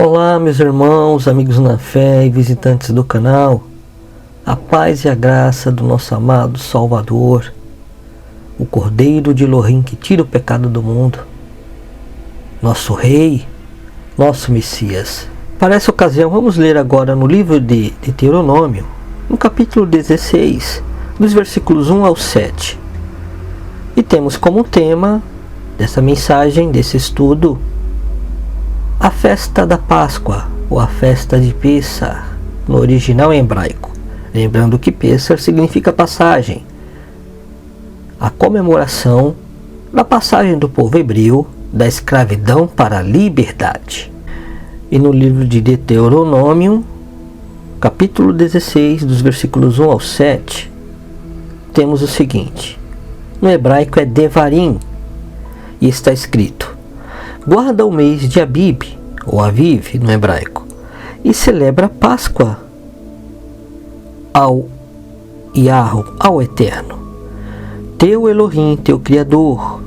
Olá, meus irmãos, amigos na fé e visitantes do canal. A paz e a graça do nosso amado Salvador, o Cordeiro de Elohim que tira o pecado do mundo, nosso Rei, nosso Messias. Para essa ocasião, vamos ler agora no livro de Deuteronômio, no capítulo 16, dos versículos 1 ao 7. E temos como tema dessa mensagem, desse estudo, a festa da Páscoa, ou a festa de Pêssar, no original em hebraico. Lembrando que Pêssar significa passagem, a comemoração da passagem do povo hebreu da escravidão para a liberdade. E no livro de Deuteronômio, capítulo 16, dos versículos 1 ao 7, temos o seguinte. No hebraico é Devarim, e está escrito: guarda o mês de Abib, ou Aviv no hebraico, e celebra a Páscoa ao Yahweh, ao Eterno, teu Elohim, teu Criador,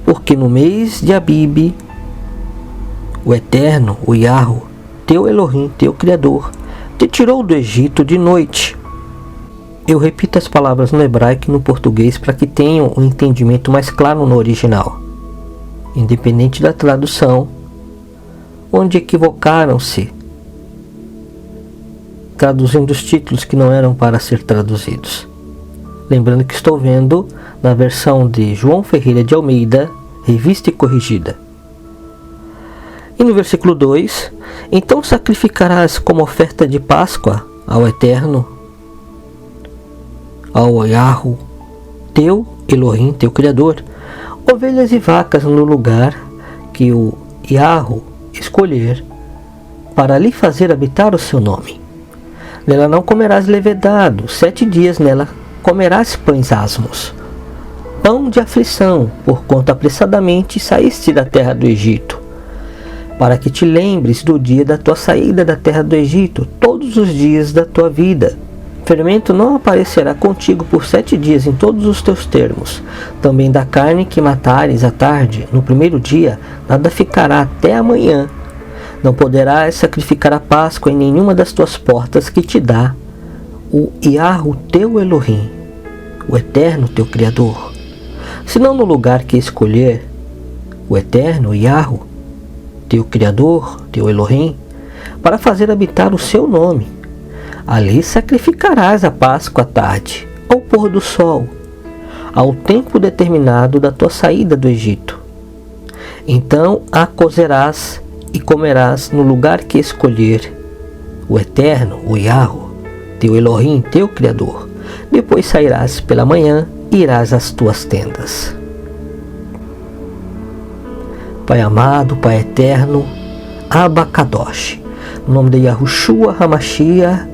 porque no mês de Abib, o Eterno, o Yahweh, teu Elohim, teu Criador, te tirou do Egito de noite. Eu repito as palavras no hebraico e no português para que tenham um entendimento mais claro no original, independente da tradução, onde equivocaram-se, traduzindo os títulos que não eram para ser traduzidos. Lembrando que estou vendo na versão de João Ferreira de Almeida, revista e corrigida. E no versículo 2, então sacrificarás como oferta de Páscoa ao Eterno, ao Yahweh, teu Elohim, teu Criador, ovelhas e vacas no lugar que o Yahweh escolher para lhe fazer habitar o seu nome. Nela não comerás levedado, 7 dias nela comerás pães asmos, pão de aflição, porquanto apressadamente saíste da terra do Egito, para que te lembres do dia da tua saída da terra do Egito, todos os dias da tua vida. Fermento não aparecerá contigo por 7 dias em todos os teus termos. Também da carne que matares à tarde, no primeiro dia, nada ficará até amanhã. Não poderás sacrificar a Páscoa em nenhuma das tuas portas que te dá o Yahweh teu Elohim, o Eterno teu Criador, senão no lugar que escolher o Eterno, o Yahweh, teu Criador, teu Elohim, para fazer habitar o seu nome. Ali sacrificarás a Páscoa à tarde, ao pôr do sol, ao tempo determinado da tua saída do Egito. Então a cozerás e comerás no lugar que escolher o Eterno, o Yahweh, teu Elohim, teu Criador. Depois sairás pela manhã e irás às tuas tendas. Pai amado, Pai eterno, Abacadosh, no nome de Yahushua HaMashiach,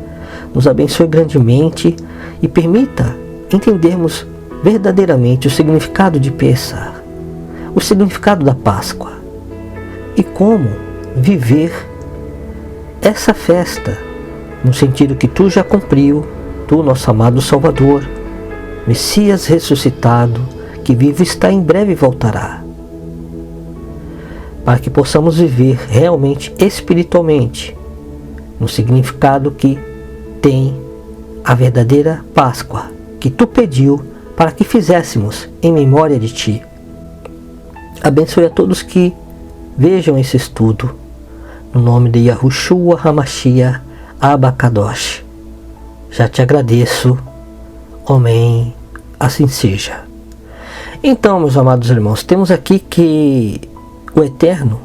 nos abençoe grandemente e permita entendermos verdadeiramente o significado de Pêssar, o significado da Páscoa e como viver essa festa no sentido que tu já cumpriu, tu, nosso amado Salvador, Messias ressuscitado, que vivo está, em breve voltará, para que possamos viver realmente espiritualmente no significado que tem a verdadeira Páscoa que tu pediu para que fizéssemos em memória de ti. Abençoe a todos que vejam esse estudo, no nome de Yahushua HaMashiach Abacadosh. Já te agradeço. Amém. Assim seja. Então, meus amados irmãos, temos aqui que o Eterno,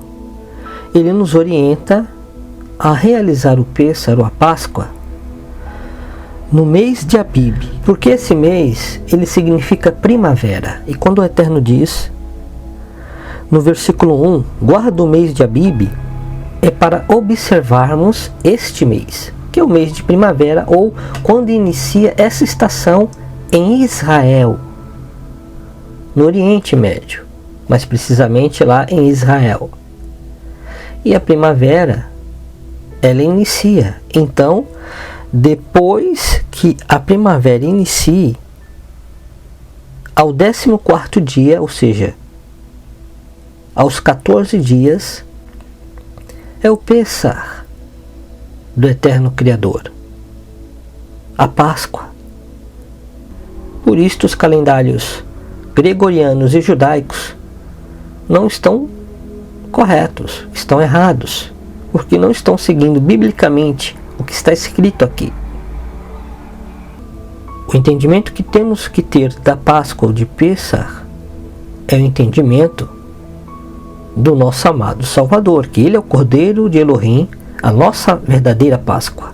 ele nos orienta a realizar o Pêssar, ou a Páscoa, no mês de Abib, porque esse mês ele significa primavera. E quando o Eterno diz no versículo 1, guarda o mês de Abib, é para observarmos este mês, que é o mês de primavera, ou quando inicia essa estação em Israel, no Oriente Médio, mais precisamente lá em Israel. E a primavera, ela inicia, então, depois que a primavera inicie, ao 14º dia, ou seja, aos 14 dias, é o Pêssar do Eterno Criador, a Páscoa. Por isto os calendários gregorianos e judaicos não estão corretos, estão errados, porque não estão seguindo biblicamente o que está escrito aqui. O entendimento que temos que ter da Páscoa ou de Pêssar é o entendimento do nosso amado Salvador, que Ele é o Cordeiro de Elohim, a nossa verdadeira Páscoa.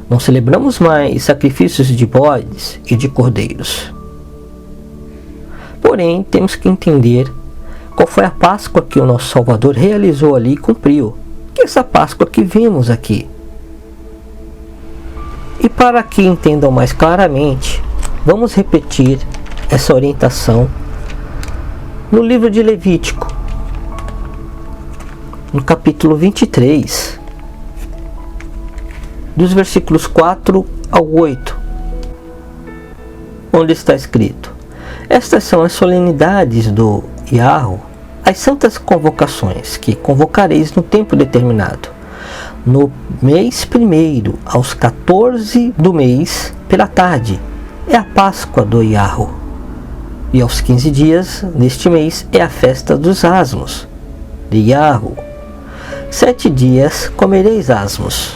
Não celebramos mais sacrifícios de bodes e de cordeiros. Porém, temos que entender qual foi a Páscoa que o nosso Salvador realizou ali e cumpriu, que é essa Páscoa que vimos aqui. E para que entendam mais claramente, vamos repetir essa orientação no livro de Levítico, no capítulo 23, dos versículos 4 ao 8, onde está escrito: estas são as solenidades do Yahweh, as santas convocações que convocareis no tempo determinado. No mês primeiro, aos 14 do mês, pela tarde, é a Páscoa do Yahweh. E aos 15 dias deste mês é a festa dos asmos de Yahweh. 7 dias comereis asmos.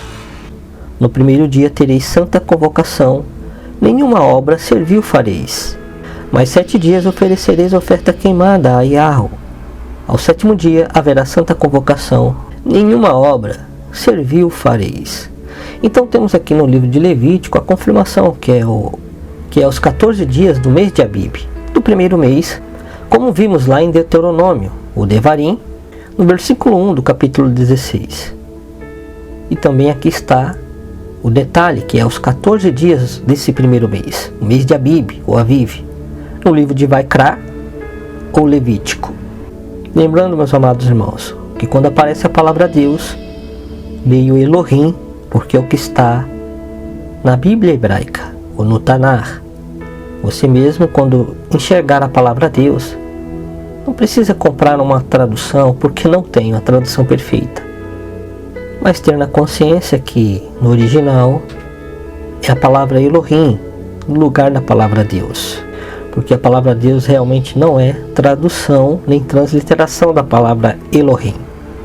No primeiro dia tereis santa convocação, nenhuma obra servil fareis. Mas 7 dias oferecereis oferta queimada a Yahweh. Ao 7º dia haverá santa convocação, nenhuma obra servil fareis. Então temos aqui no livro de Levítico a confirmação que é os 14 dias do mês de Abib, do primeiro mês, como vimos lá em Deuteronômio, o Devarim, no versículo 1 do capítulo 16. E também aqui está o detalhe, que é os 14 dias desse primeiro mês, o mês de Abib, ou Aviv, no livro de Vaikra, ou Levítico. Lembrando, meus amados irmãos, que quando aparece a palavra Deus, leia o Elohim, porque é o que está na Bíblia hebraica, ou no Tanar. Você mesmo, quando enxergar a palavra Deus, não precisa comprar uma tradução, porque não tem uma tradução perfeita, mas ter na consciência que no original é a palavra Elohim no lugar da palavra Deus, porque a palavra Deus realmente não é tradução nem transliteração da palavra Elohim,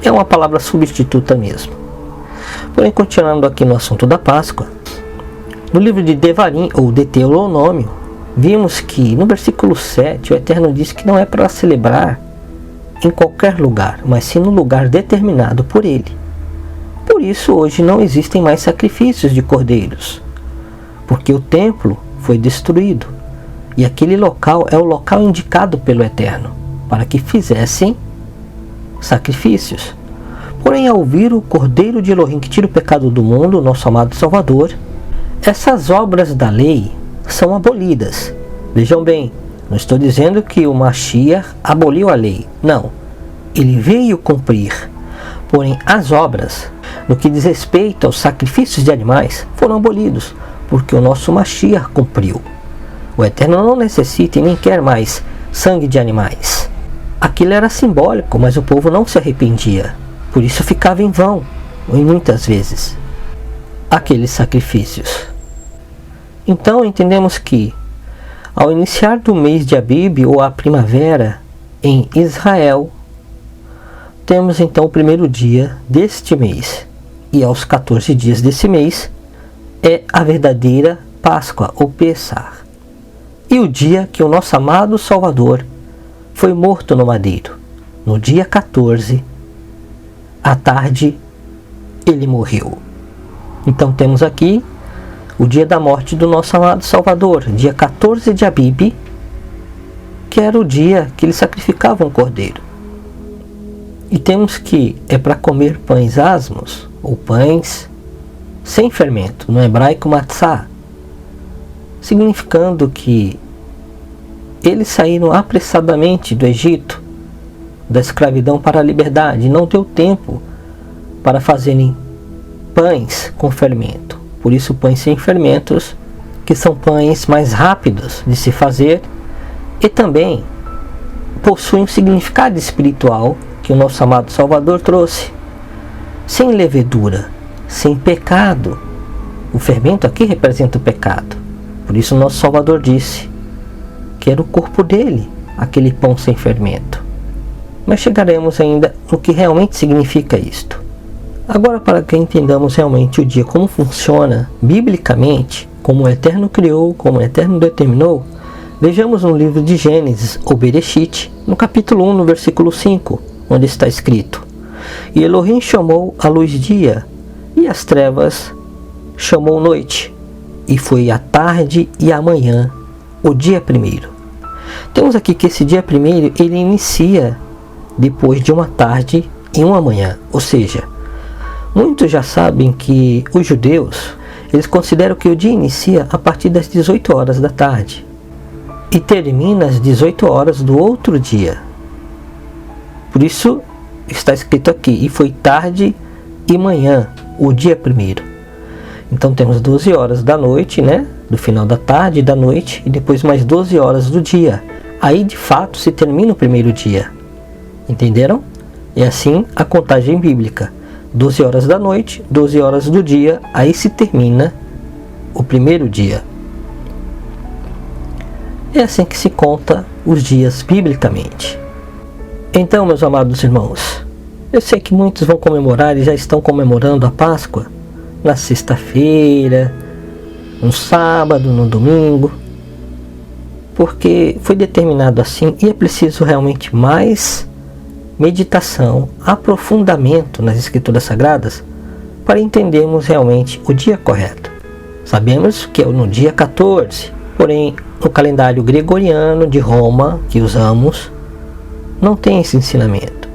é uma palavra substituta mesmo. Porém, continuando aqui no assunto da Páscoa, no livro de Devarim, ou Deuteronômio, vimos que no versículo 7 o Eterno diz que não é para celebrar em qualquer lugar, mas sim no lugar determinado por Ele. Por isso hoje não existem mais sacrifícios de cordeiros, porque o templo foi destruído, e aquele local é o local indicado pelo Eterno, para que fizessem sacrifícios. Porém, ao ouvir o Cordeiro de Elohim que tira o pecado do mundo, nosso amado Salvador, essas obras da lei são abolidas. Vejam bem, não estou dizendo que o Mashiach aboliu a lei, não, ele veio cumprir. Porém, as obras, no que diz respeito aos sacrifícios de animais, foram abolidos, porque o nosso Mashiach cumpriu. O Eterno não necessita e nem quer mais sangue de animais. Aquilo era simbólico, mas o povo não se arrependia. Por isso ficava em vão, e muitas vezes, aqueles sacrifícios. Então entendemos que, ao iniciar do mês de Abib, ou a primavera, em Israel, temos então o primeiro dia deste mês, e aos 14 dias desse mês, é a verdadeira Páscoa, ou Pêssar, e o dia que o nosso amado Salvador foi morto no madeiro. No dia 14, à tarde, ele morreu. Então temos aqui o dia da morte do nosso amado Salvador, dia 14 de Abib, que era o dia que ele sacrificava um cordeiro. E temos que é para comer pães asmos, ou pães sem fermento, no hebraico matzah, significando que eles saíram apressadamente do Egito, da escravidão para a liberdade, não deu tempo para fazerem pães com fermento. Por isso, pães sem fermentos, que são pães mais rápidos de se fazer e também possuem um significado espiritual que o nosso amado Salvador trouxe. sem levedura, sem pecado. O fermento aqui representa o pecado. Por isso nosso Salvador disse que era o corpo dele, aquele pão sem fermento. Mas chegaremos ainda no que realmente significa isto. Agora, para que entendamos realmente o dia, como funciona biblicamente, como o Eterno criou, como o Eterno determinou, vejamos no livro de Gênesis, ou Bereshit, no capítulo 1, no versículo 5, onde está escrito: E Elohim chamou a luz dia, e as trevas chamou noite, e foi a tarde e a manhã, o dia primeiro. Temos aqui que esse dia primeiro, ele inicia depois de uma tarde e uma manhã, ou seja, muitos já sabem que os judeus, eles consideram que o dia inicia a partir das 18 horas da tarde e termina às 18 horas do outro dia. Por isso está escrito aqui, e foi tarde e manhã, o dia primeiro. Então temos 12 horas da noite, né? Do final da tarde e da noite, e depois mais 12 horas do dia. Aí de fato se termina o primeiro dia. Entenderam? É assim a contagem bíblica. 12 horas da noite, 12 horas do dia, aí se termina o primeiro dia. É assim que se conta os dias biblicamente. Então, meus amados irmãos, eu sei que muitos vão comemorar e já estão comemorando a Páscoa na sexta-feira, no sábado, no domingo, porque foi determinado assim e é preciso realmente mais meditação, aprofundamento nas Escrituras Sagradas para entendermos realmente o dia correto. Sabemos que é no dia 14, porém no calendário gregoriano de Roma que usamos não tem esse ensinamento.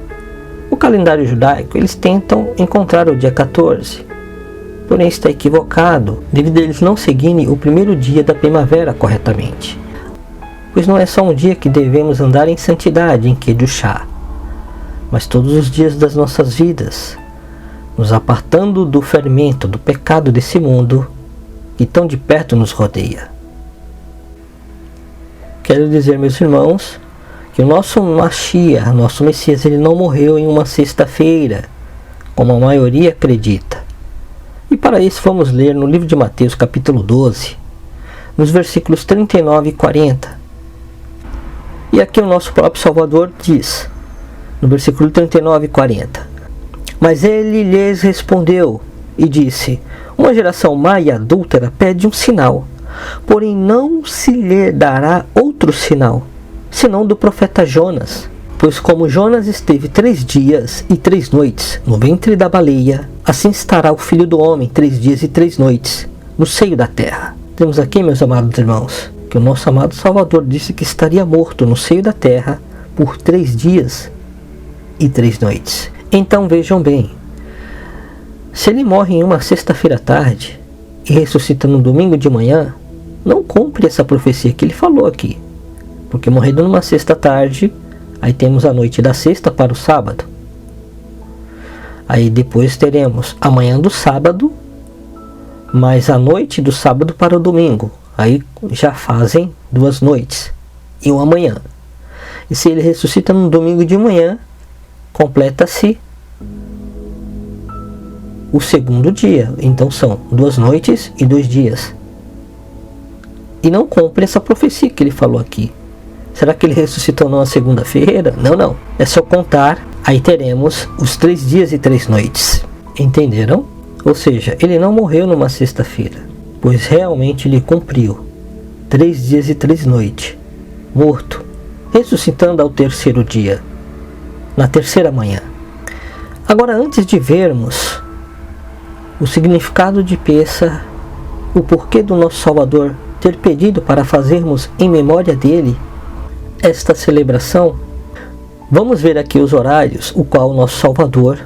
O calendário judaico, eles tentam encontrar o dia 14, porém está equivocado devido a eles não seguirem o primeiro dia da primavera corretamente, pois não é só um dia que devemos andar em santidade, em Kedushá, mas todos os dias das nossas vidas, nos apartando do fermento, do pecado desse mundo que tão de perto nos rodeia. Quero dizer, meus irmãos, que o nosso Mashiach, nosso Messias, ele não morreu em uma sexta-feira, como a maioria acredita. E para isso vamos ler no livro de Mateus, capítulo 12, nos versículos 39 e 40. E aqui o nosso próprio Salvador diz, no versículo 39 e 40: Mas ele lhes respondeu e disse: Uma geração má e adúltera pede um sinal, porém não se lhe dará outro sinal, senão do profeta Jonas. Pois como Jonas esteve 3 dias e 3 noites no ventre da baleia, assim estará o Filho do Homem 3 dias e 3 noites no seio da terra. Temos aqui, meus amados irmãos, que o nosso amado Salvador disse que estaria morto no seio da terra por 3 dias e 3 noites. Então vejam bem, se ele morre em uma sexta-feira à tarde e ressuscita no domingo de manhã, não cumpre essa profecia que ele falou aqui, porque morrendo numa sexta tarde, aí temos a noite da sexta para o sábado, aí depois teremos a manhã do sábado, mais a noite do sábado para o domingo, aí já fazem 2 noites e uma manhã. E se ele ressuscita no domingo de manhã, completa-se o segundo dia, então são 2 noites e 2 dias. E não cumpre essa profecia que ele falou aqui. Será que ele ressuscitou numa segunda-feira? Não. É só contar, aí teremos os 3 dias e 3 noites. Entenderam? Ou seja, ele não morreu numa sexta-feira, pois realmente ele cumpriu 3 dias e 3 noites, morto, ressuscitando ao terceiro dia, na terceira manhã. Agora, antes de vermos o significado de Pêssar, o porquê do nosso Salvador ter pedido para fazermos em memória dele esta celebração, vamos ver aqui os horários o qual o nosso Salvador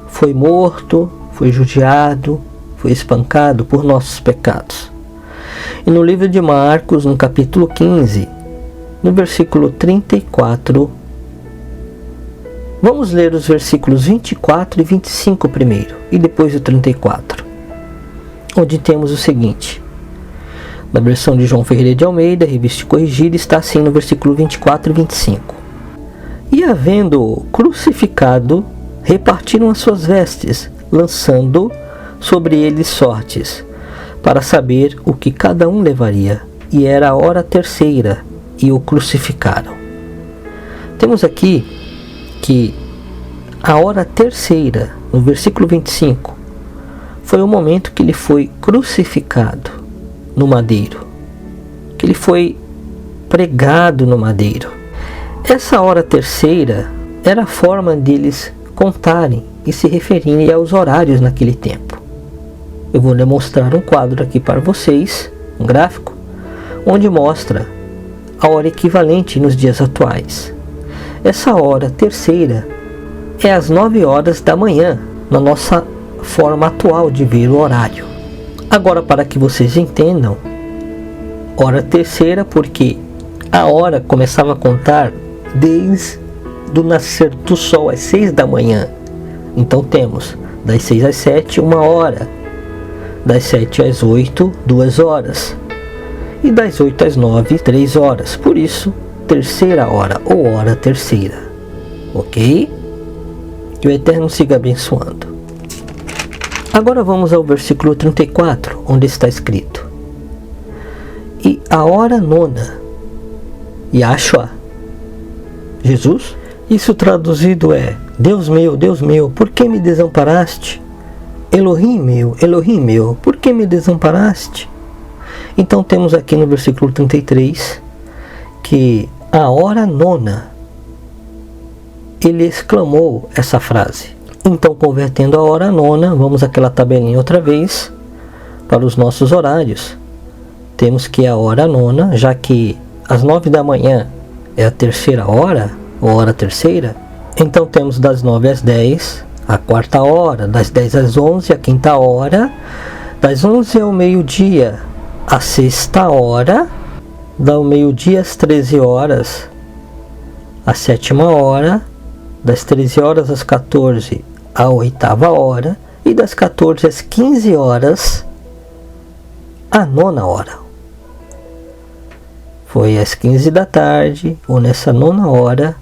foi morto, foi judiado, foi espancado por nossos pecados. E no livro de Marcos, no capítulo 15, no versículo 34, vamos ler os versículos 24 e 25 primeiro, e depois o 34, onde temos o seguinte. Na versão de João Ferreira de Almeida, revista corrigida, está assim no versículo 24 e 25. E havendo crucificado, repartiram as suas vestes, lançando sobre eles sortes, para saber o que cada um levaria. E era a hora terceira, e o crucificaram. Temos aqui que a hora terceira, no versículo 25, foi o momento que ele foi crucificado no madeiro, que ele foi pregado no madeiro. Essa hora terceira era a forma deles contarem e se referirem aos horários naquele tempo. Eu vou demonstrar um quadro aqui para vocês, um gráfico, onde mostra a hora equivalente nos dias atuais. Essa hora terceira é às 9 horas da manhã, na nossa forma atual de ver o horário. Agora, para que vocês entendam, hora terceira porque a hora começava a contar desde o nascer do sol às 6 da manhã. Então temos das 6 às 7, 1 hora, das 7 às 8, 2 horas, e das 8 às 9, 3 horas. Por isso, terceira hora ou hora terceira. Ok? Que o Eterno siga abençoando. Agora vamos ao versículo 34, onde está escrito: e a hora nona, Yahshua, Jesus. Isso traduzido é: Deus meu, por que me desamparaste? Elohim meu, por que me desamparaste? Então temos aqui no versículo 33 que a hora nona, ele exclamou essa frase. Então, convertendo a hora nona, vamos àquela tabelinha outra vez para os nossos horários. Temos que a hora nona, já que às 9 da manhã é a terceira hora, ou hora terceira, então temos das 9 às 10 a quarta hora, das 10 às 11 a quinta hora, das 11 ao meio-dia a sexta hora, do meio-dia às 13 horas a sétima hora, das 13 horas às 14 a oitava hora, e das 14 às 15 horas a nona hora. Foi às 15 da tarde, ou nessa nona hora,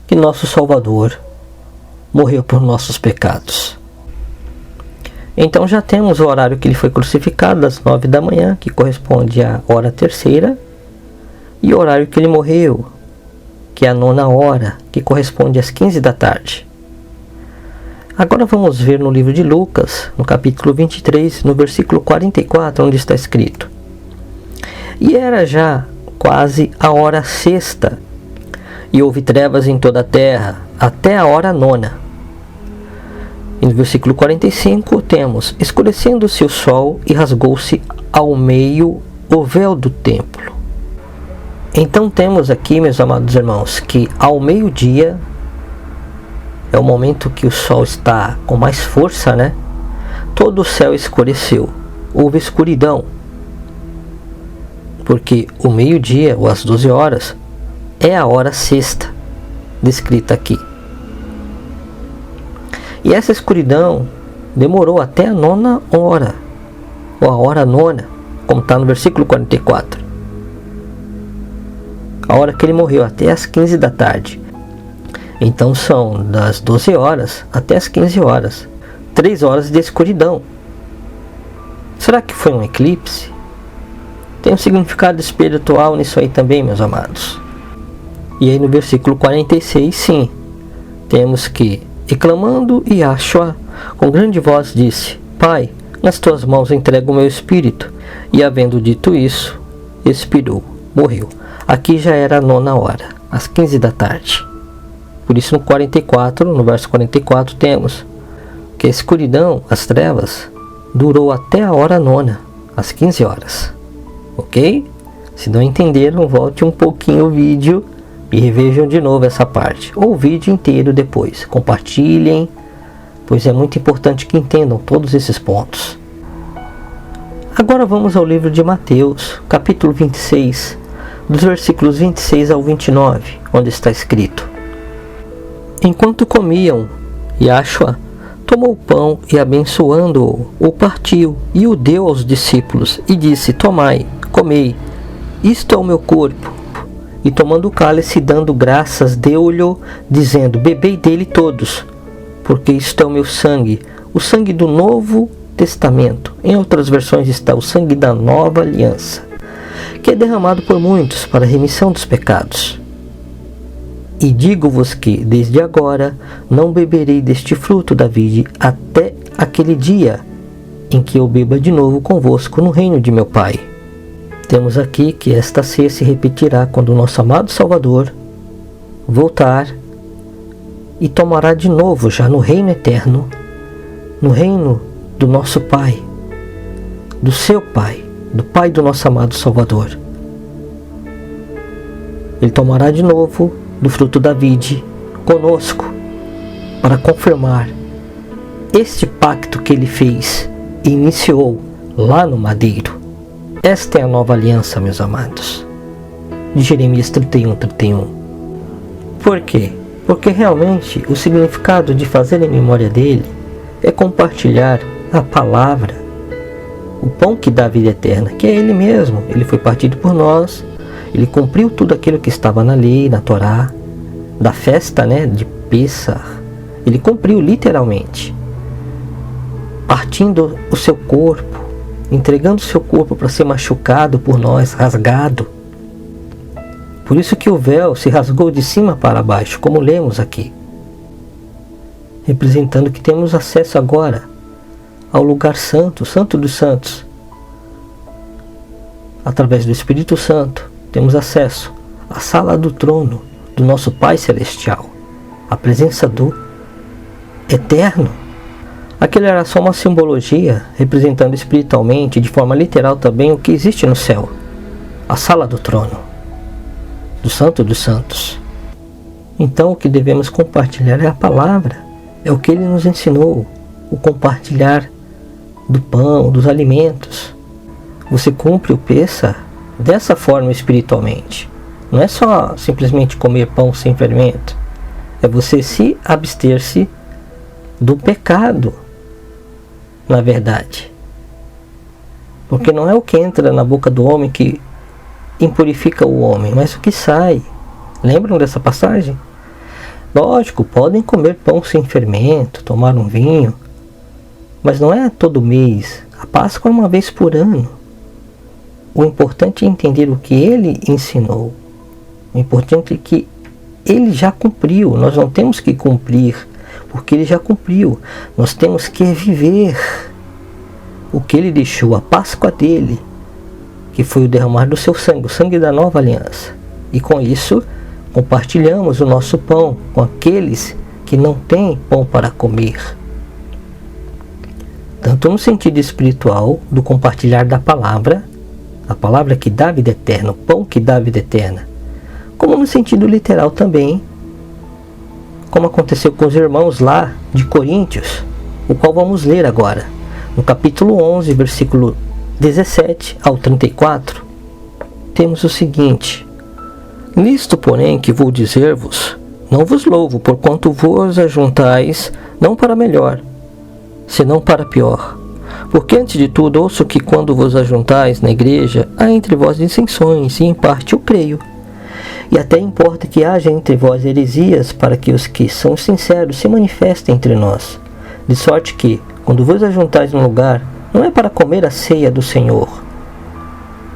que nosso Salvador morreu por nossos pecados. Então já temos o horário que ele foi crucificado, às 9 da manhã, que corresponde à hora terceira, e o horário que ele morreu, que é a nona hora, que corresponde às 15 da tarde. Agora vamos ver no livro de Lucas, no capítulo 23, no versículo 44, onde está escrito: e era já quase a hora sexta, e houve trevas em toda a terra, até a hora nona. E no versículo 45 temos: escurecendo-se o sol e rasgou-se ao meio o véu do templo. Então temos aqui, meus amados irmãos, que ao meio-dia é o momento que o sol está com mais força, né? Todo o céu escureceu, houve escuridão, porque o meio-dia, ou às 12 horas, é a hora sexta, descrita aqui. E essa escuridão demorou até a nona hora, ou a hora nona, como está no versículo 44. A hora que ele morreu, até as 15 da tarde. Então são das 12 horas até as 15 horas. 3 horas de escuridão. Será que foi um eclipse? Tem um significado espiritual nisso aí também, meus amados. E aí no versículo 46, sim, temos que: e clamando Yahshua com grande voz disse: Pai, nas tuas mãos entrego o meu espírito. E havendo dito isso, expirou, morreu. Aqui já era a nona hora, às 15 da tarde. Por isso no verso 44 temos que a escuridão, as trevas, durou até a hora nona, às 15 horas. Ok? Se não entenderam, volte um pouquinho o vídeo e revejam de novo essa parte, ou o vídeo inteiro depois. Compartilhem, pois é muito importante que entendam todos esses pontos. Agora vamos ao livro de Mateus, capítulo 26, dos versículos 26 ao 29, onde está escrito: enquanto comiam, Yahshua tomou o pão e, abençoando-o, o partiu e o deu aos discípulos e disse: tomai, comei, isto é o meu corpo. E tomando o cálice, dando graças, deu-lhe, dizendo: bebei dele todos, porque isto é o meu sangue, o sangue do Novo Testamento. Em outras versões está o sangue da Nova Aliança, que é derramado por muitos para a remissão dos pecados. E digo-vos que, desde agora, não beberei deste fruto da vide até aquele dia em que eu beba de novo convosco no reino de meu Pai. Temos aqui que esta ceia se repetirá quando o nosso amado Salvador voltar e tomará de novo já no reino eterno, no reino do nosso Pai, do seu Pai, do Pai do nosso amado Salvador. Ele tomará de novo do fruto da vide conosco para confirmar este pacto que ele fez e iniciou lá no madeiro. Esta é a nova aliança, meus amados, de Jeremias 31:31. Por quê? Porque realmente o significado de fazer em memória dele é compartilhar a palavra, o pão que dá a vida eterna, que é ele mesmo. Ele foi partido por nós, ele cumpriu tudo aquilo que estava na lei, na Torá, da festa, de Pêssar. Ele cumpriu literalmente, partindo o seu corpo, entregando o seu corpo para ser machucado por nós, rasgado. Por isso que o véu se rasgou de cima para baixo, como lemos aqui, representando que temos acesso agora ao lugar santo, Santo dos Santos. Através do Espírito Santo, temos acesso à sala do trono do nosso Pai Celestial, a presença do Eterno. Aquilo era só uma simbologia, representando espiritualmente, de forma literal também, o que existe no céu, a sala do trono, do Santo dos Santos. Então o que devemos compartilhar é a palavra, é o que ele nos ensinou, o compartilhar do pão, dos alimentos. Você cumpre o Pêssar dessa forma espiritualmente. Não é só simplesmente comer pão sem fermento, é você se abster-se do pecado, na verdade. Porque não é o que entra na boca do homem que impurifica o homem, mas o que sai. Lembram dessa passagem? Lógico, podem comer pão sem fermento, tomar um vinho, mas não é todo mês. A Páscoa é uma vez por ano. O importante é entender o que ele ensinou. O importante é que ele já cumpriu. Nós não temos que cumprir, porque ele já cumpriu. Nós temos que viver o que ele deixou, a Páscoa dele, que foi o derramar do seu sangue, o sangue da nova aliança. E com isso, compartilhamos o nosso pão com aqueles que não têm pão para comer. Tanto no sentido espiritual, do compartilhar da palavra, a palavra que dá vida eterna, o pão que dá vida eterna, como no sentido literal também, como aconteceu com os irmãos lá de Coríntios, o qual vamos ler agora, no capítulo 11, versículo 17 ao 34, temos o seguinte: nisto, porém, que vou dizer-vos, não vos louvo, porquanto vos ajuntais, não para melhor, senão para pior. Porque antes de tudo ouço que quando vos ajuntais na igreja, há entre vós dissensões, e em parte eu creio. E até importa que haja entre vós heresias, para que os que são sinceros se manifestem entre nós. De sorte que, quando vos ajuntais num lugar, não é para comer a ceia do Senhor,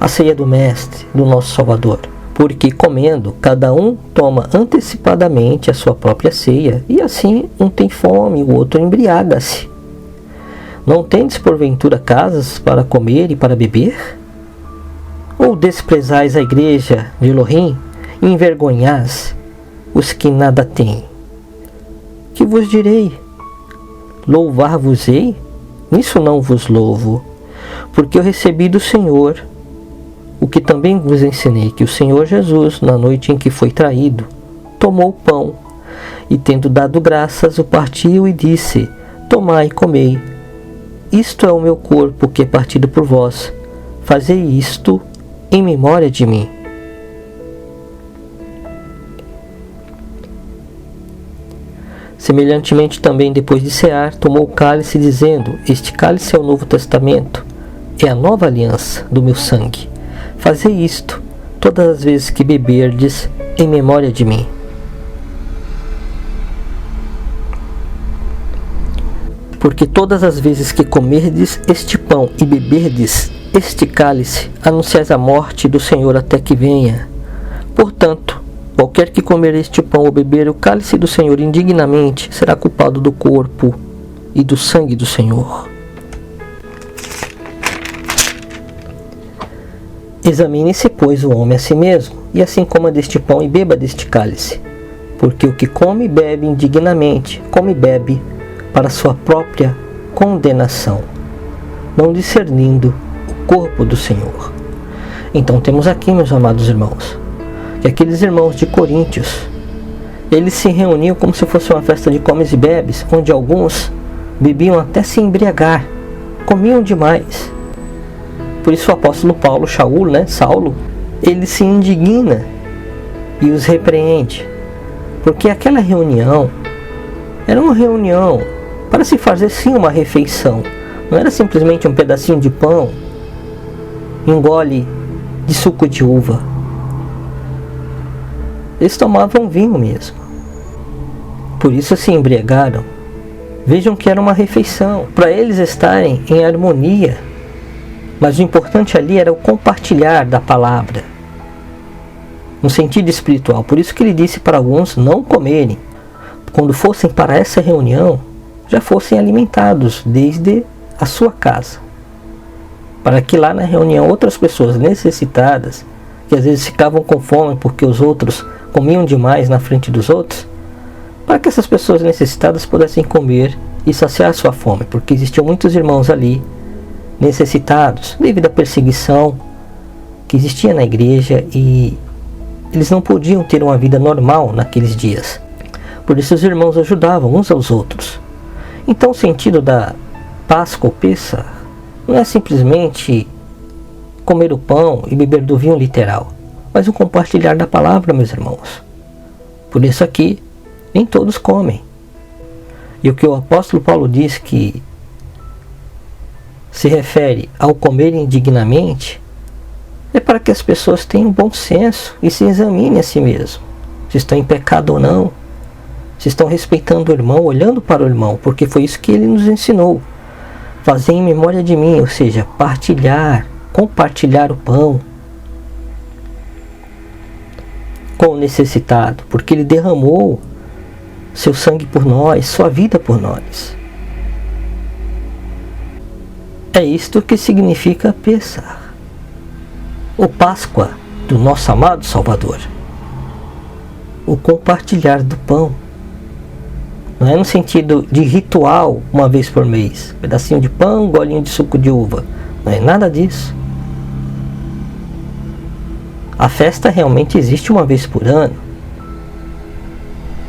a ceia do Mestre, do nosso Salvador. Porque comendo, cada um toma antecipadamente a sua própria ceia, e assim um tem fome e o outro embriaga-se. Não tendes porventura casas para comer e para beber? Ou desprezais a igreja de Elohim e envergonhais os que nada têm? Que vos direi? Louvar-vos-ei? Nisso não vos louvo, porque eu recebi do Senhor o que também vos ensinei, que o Senhor Jesus, na noite em que foi traído, tomou o pão, e tendo dado graças, o partiu e disse: tomai e comei, isto é o meu corpo que é partido por vós, fazei isto em memória de mim. Semelhantemente também, depois de cear, tomou o cálice, dizendo: este cálice é o Novo Testamento, é a nova aliança do meu sangue. Fazei isto todas as vezes que beberdes em memória de mim. Porque todas as vezes que comerdes este pão e beberdes este cálice, anunciais a morte do Senhor até que venha. Portanto, qualquer que comer este pão ou beber o cálice do Senhor indignamente, será culpado do corpo e do sangue do Senhor. Examine-se, pois, o homem a si mesmo, e assim coma deste pão e beba deste cálice. Porque o que come e bebe indignamente, come e bebe para sua própria condenação, não discernindo o corpo do Senhor. Então temos aqui, meus amados irmãos, que aqueles irmãos de Coríntios, eles se reuniam como se fosse uma festa de comes e bebes, onde alguns bebiam até se embriagar, comiam demais. Por isso o apóstolo Saulo, ele se indigna e os repreende, porque aquela reunião era uma reunião para se fazer sim uma refeição, não era simplesmente um pedacinho de pão, um gole de suco de uva. Eles tomavam vinho mesmo, por isso se embriagaram. Vejam que era uma refeição, para eles estarem em harmonia. Mas o importante ali era o compartilhar da palavra, no sentido espiritual. Por isso que ele disse para alguns não comerem. Quando fossem para essa reunião, já fossem alimentados desde a sua casa. Para que lá na reunião outras pessoas necessitadas, que às vezes ficavam com fome porque os outros comiam demais na frente dos outros, para que essas pessoas necessitadas pudessem comer e saciar sua fome. Porque existiam muitos irmãos ali necessitados devido à perseguição que existia na igreja e eles não podiam ter uma vida normal naqueles dias. Por isso os irmãos ajudavam uns aos outros. Então o sentido da Páscoa ou Pêssar não é simplesmente comer o pão e beber do vinho literal, mas o compartilhar da palavra, meus irmãos. Por isso aqui nem todos comem. E o que o apóstolo Paulo diz que se refere ao comer indignamente, é para que as pessoas tenham bom senso e se examinem a si mesmo, se estão em pecado ou não, se estão respeitando o irmão, olhando para o irmão, porque foi isso que ele nos ensinou. Fazer em memória de mim, ou seja, compartilhar o pão com o necessitado, porque ele derramou seu sangue por nós, sua vida por nós. É isto que significa Pêssar, o Páscoa do nosso amado Salvador. O compartilhar do pão. Não é no sentido de ritual, uma vez por mês. Pedacinho de pão, golinho de suco de uva. Não é nada disso. A festa realmente existe uma vez por ano.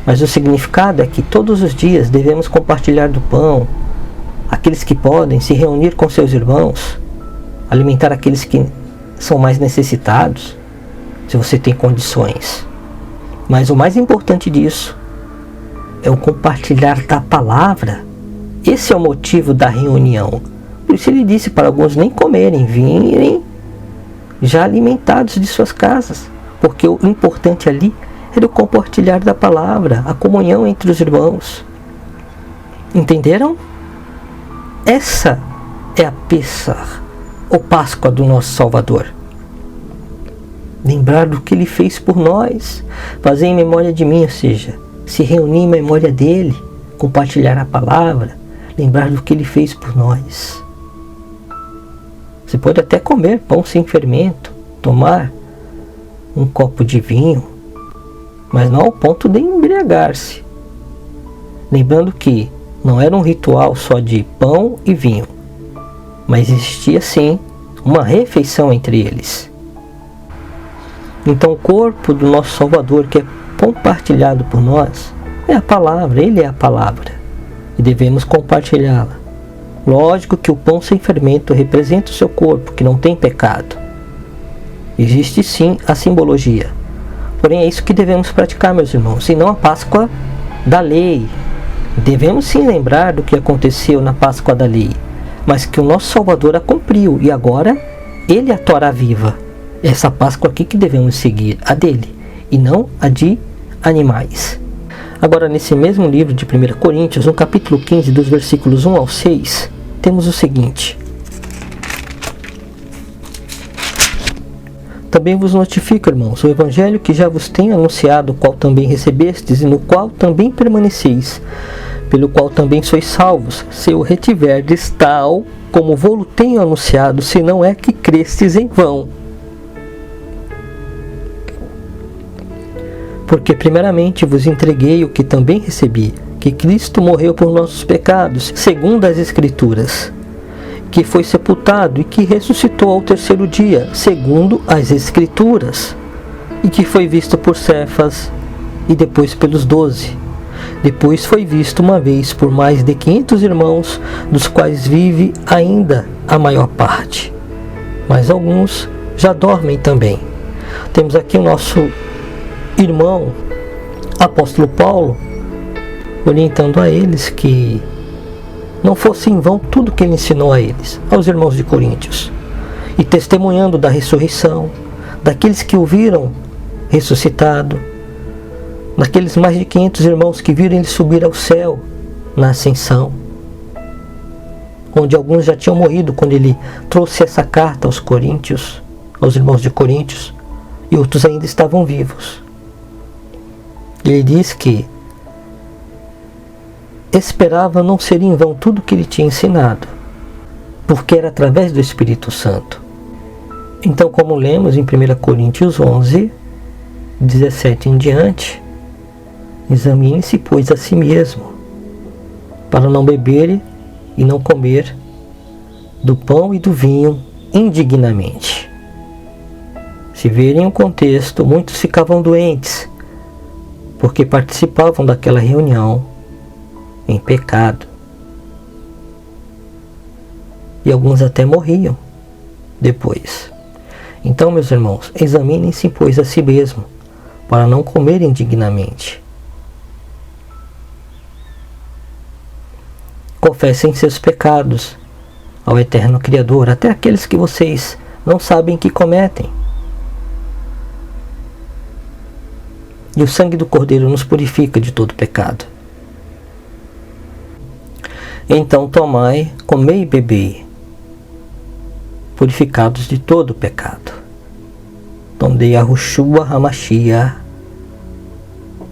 Mas o significado é que todos os dias devemos compartilhar do pão. Aqueles que podem se reunir com seus irmãos, alimentar aqueles que são mais necessitados, se você tem condições. Mas o mais importante disso é o compartilhar da palavra. Esse é o motivo da reunião. Por isso ele disse para alguns nem comerem, virem já alimentados de suas casas, porque o importante ali era o compartilhar da palavra, a comunhão entre os irmãos. Entenderam? Essa é a Pêssar, ou Páscoa do nosso Salvador. Lembrar do que ele fez por nós, fazer em memória de mim, ou seja, se reunir em memória dele, compartilhar a palavra, lembrar do que ele fez por nós. Você pode até comer pão sem fermento, tomar um copo de vinho, mas não ao ponto de embriagar-se. Lembrando que não era um ritual só de pão e vinho, mas existia sim uma refeição entre eles. Então o corpo do nosso Salvador, que é compartilhado por nós, é a palavra, ele é a palavra, e devemos compartilhá-la. Lógico que o pão sem fermento representa o seu corpo, que não tem pecado. Existe sim a simbologia, porém é isso que devemos praticar, meus irmãos, e não a Páscoa da lei. Devemos sim lembrar do que aconteceu na Páscoa da lei, mas que o nosso Salvador a cumpriu e agora ele é a Torá viva. Essa Páscoa aqui que devemos seguir, a dele, e não a de animais. Agora, nesse mesmo livro de 1 Coríntios, no capítulo 15, dos versículos 1 ao 6, temos o seguinte: Também vos notifico, irmãos, o evangelho que já vos tenho anunciado, o qual também recebestes, e no qual também permaneceis, pelo qual também sois salvos, se o retiverdes tal como vou-lo tenho anunciado, se não é que crestes em vão. Porque primeiramente vos entreguei o que também recebi, que Cristo morreu por nossos pecados, segundo as Escrituras, que foi sepultado e que ressuscitou ao terceiro dia, segundo as Escrituras, e que foi visto por Cefas e depois pelos 12. Depois foi visto uma vez por mais de 500 irmãos, dos quais vive ainda a maior parte, mas alguns já dormem também. Temos aqui o nosso irmão apóstolo Paulo orientando a eles que não fosse em vão tudo que ele ensinou a eles, aos irmãos de Coríntios, e testemunhando da ressurreição, daqueles que o viram ressuscitado, daqueles mais de 500 irmãos que viram ele subir ao céu na ascensão, onde alguns já tinham morrido quando ele trouxe essa carta aos Coríntios, aos irmãos de Coríntios, e outros ainda estavam vivos. Ele diz que esperava não ser em vão tudo que ele tinha ensinado, porque era através do Espírito Santo. Então, como lemos em 1 Coríntios 11, 17 em diante, examine-se, pois, a si mesmo, para não beber e não comer do pão e do vinho indignamente. Se verem o contexto, muitos ficavam doentes, porque participavam daquela reunião em pecado. E alguns até morriam depois. Então, meus irmãos, examinem-se, pois, a si mesmo, para não comer indignamente. Confessem seus pecados ao eterno Criador, até aqueles que vocês não sabem que cometem. E o sangue do Cordeiro nos purifica de todo pecado. Então tomai, comei e bebei, purificados de todo pecado. Então de Yahushua HaMashiach,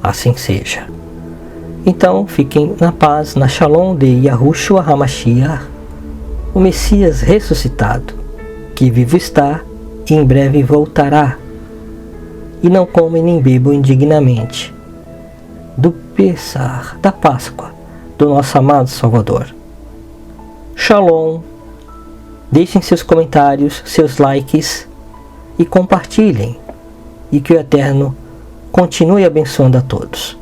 assim seja. Então fiquem na paz, na Shalom de Yahushua HaMashiach, o Messias ressuscitado, que vivo está e em breve voltará. E não comem nem bebam indignamente do Pessar, da Páscoa, do nosso amado Salvador. Shalom. Deixem seus comentários, seus likes e compartilhem. E que o Eterno continue abençoando a todos.